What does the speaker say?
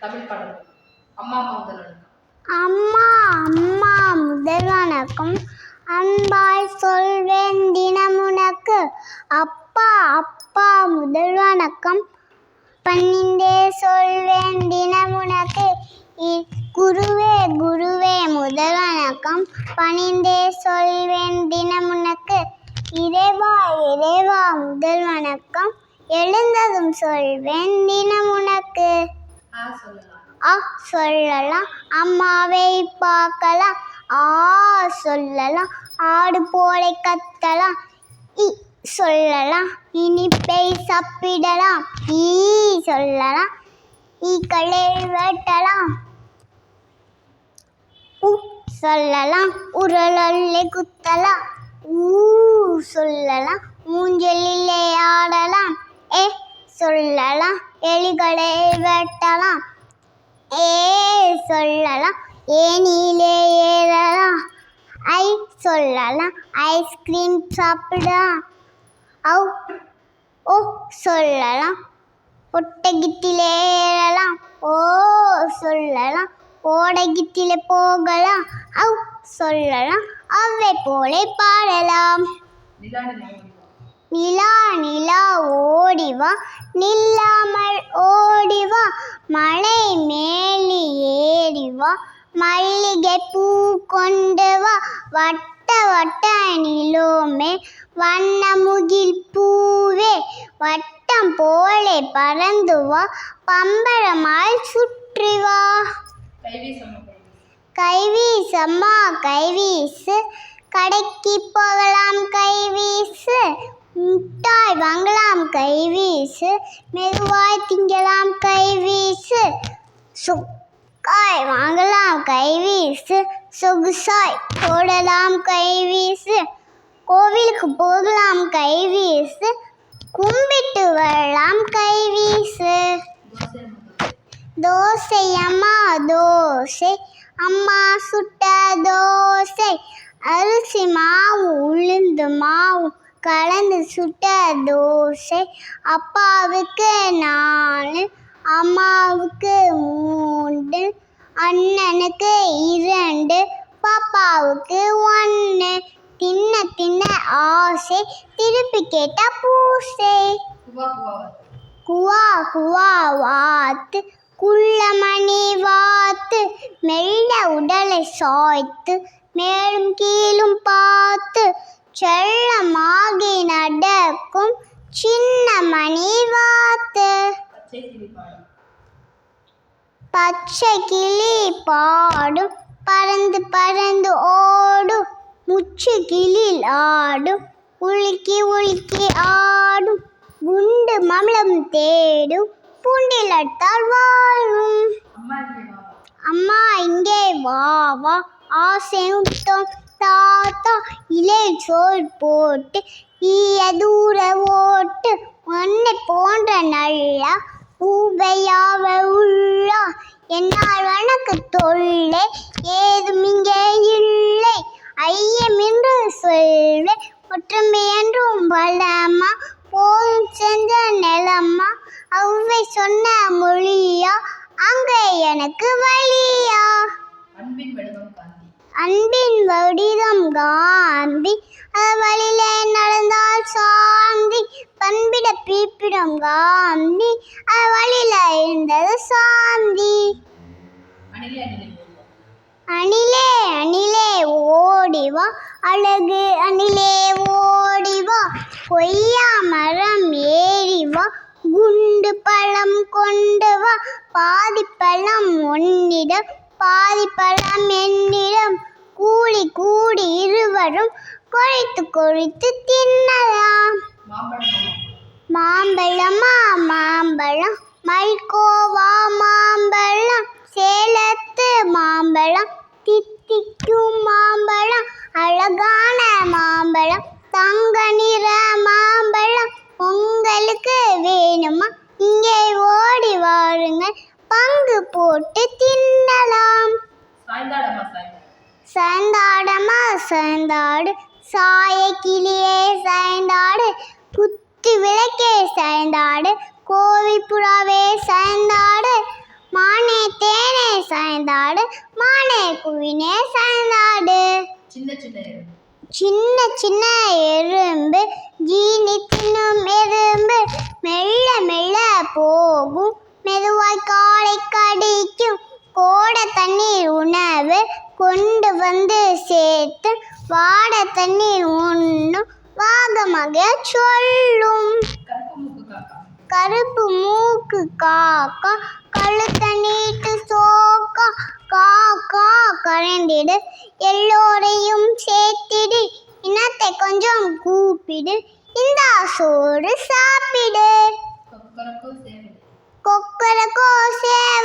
தமிழ் பாடல். அம்மா அம்மா முதல் வணக்கம். அம்மா அம்மா முதல் வணக்கம், அன்பாய் சொல்வேன் தினமுனக்கு. அப்பா அப்பா முதல் வணக்கம், பணிந்தே சொல்வேன் தினமுனக்கு. குருவே குருவே முதல் வணக்கம், பணிந்தே சொல்வேன் தினமுனக்கு. இறைவா இறைவா முதல் வணக்கம், எழுந்ததும் சொல்வேன் தினமுனக்கு. சொல்லலாம் அம்மாவை பார்க்கலாம், சொல்லலாம் ஆடு போலை கத்தலாம். சொல்லலாம் இனிப்பை சாப்பிடலாம், சொல்லலாம் ஈக்களை வெட்டலாம். சொல்லலாம் உரலை குத்தலாம், சொல்லலாம் ஊஞ்சலிலே ஆடலாம். சொல்லலாம் எலிகளை வெட்டலாம். சொல்லலாம் ஏனிலே ஏறலாம். சொல்லலாம் ஐஸ்கிரீம் சாப்பிடலாம். சொல்லலாம் ஒட்டகத்திலே ஏறலாம். சொல்லலாம் ஓடகத்திலே போகலாம். சொல்லலாம் அவை போலே பாடலாம். நிலா நிலா ஓடிவா, நில்லாமல் ஓடிவா. மலை மேலி ஏறிவா, மல்லிகை பூ கொண்டு வா. வட்ட வட்ட நிலோமே வண்ண முகில் பூவே, வட்டம் போலே பறந்து வா, பம்பரமாய் சுற்றி வா. கைவீசம்மா கைவீசு, கடைக்கு போகலாம் கைவீசு. முட்டாய் வாங்கலாம் கைவீசு, மெதுவாய் திங்கலாம் கைவீசு. சொக்காய் வாங்கலாம் கைவீசு, சொகுசாய் போடலாம் கைவீசு. கோவிலுக்கு போகலாம் கைவீசு, கும்பிட்டு வரலாம் கைவீசு. தோசை அம்மா தோசை, அம்மா சுட்ட தோசை. அரிசி மாவு உளுந்து மாவு கலந்து சுட்ட தோசை. அப்பாவுக்கு 4, அம்மாவுக்கு 3, அண்ணனுக்கு 2, பாப்பாவுக்கு 1. தின்ன தின்ன ஆசை, திருப்பி கேட்டா பூசை. குவா குவா வாத்து, குள்ளமணி வாத்து. மெல்ல உடலை சாய்த்து, மேலும் கீழும் பார்த்து, செல்லமாகி நடக்கும் சின்ன மணி வாத்து. பச்சை கிளி பாடும், பறந்து பறந்து ஓடும். முச்சு கிளில் ஆடும், உலுக்கி உலுக்கி ஆடும். குண்டு மமலம் தேடும், பூண்டில் அட்டால் வாழும். அம்மா இங்கே வா வா, ஆசை முத்தம் தாத்தா. இலை சோறு போட்டு ஈய தூர ஓட்டு. உன்னை போன்ற நல்லா பூவையாவ உள்ளா. என்னால் உனக்கு தொல்லை ஏதும் இங்கே இல்லை. ஐயமென்று சொல்வேன் ஒற்றுமை என்றும் பலமா. போதும் சென்ற நிலம்மா, அவ்வை சொன்ன மொழியா, அங்கே எனக்கு வழியா. அன்பின் வடிவம் காந்தி, வழியிலே நடந்தால் சாந்தி. பண்பிட பிடிப்பிடம் காந்தி, வழியில இருந்தது சாந்தி. அணிலே அணிலே ஓடிவா, அழகு அணிலே ஓடிவா. கொய்யா மரம் ஏறிவா, குண்டு பழம் கொண்டு வா. பாதி பழம் உன்னிடம், பாதி பழம் என்னிடம். கூடி கூடி இருவரும் கொழித்து கொழித்து தின்னலாம். மாம்பழமா மாம்பழம், மல்கோவா மாம்பழம். சேலத்து மாம்பழம், தித்திக்கும் மாம்பழம். அழகான மாம்பழம், தங்க நிற மாம்பழம். உங்களுக்கு வேணுமா, இங்கே ஓடி வாருங்கள், பங்கு போட்டு தின்னலாம். சாய்ந்தாடம்மா சாய்ந்தாடு, சாய கிளியே சாய்ந்தாடு. குத்து விளக்கே சாய்ந்தாடு, கோவில் புறாவே சாய்ந்தாடு. மானே சாய்ந்தாடு மானே குயினே சாய்ந்தாடு. சின்ன சின்ன எறும்பு. சின்ன சின்ன எறும்பு ஜீனி தின்னும் எறும்பு மெல்ல மெல்ல போகும் மெதுவாய் காலை கடிக்கும் கோட தண்ணீர் உணவு கொண்டு வந்து சேர்த்து வாட தண்ணீர் உண்ணும் வாகமாக சொல்லும். கருப்பு மூக்கு காக்கா. கருப்பு மூக்கு காக்கா கழுத்த நீட்டு சோக்கா காக்கா கரைந்திடு எல்லோரையும் சேர்த்திடு இனத்தை கொஞ்சம் கூப்பிடு இந்தா சோறு சாப்பிடு. கொக்கரக்கோ சேவல். கொக்கரக்கோ சேவல்.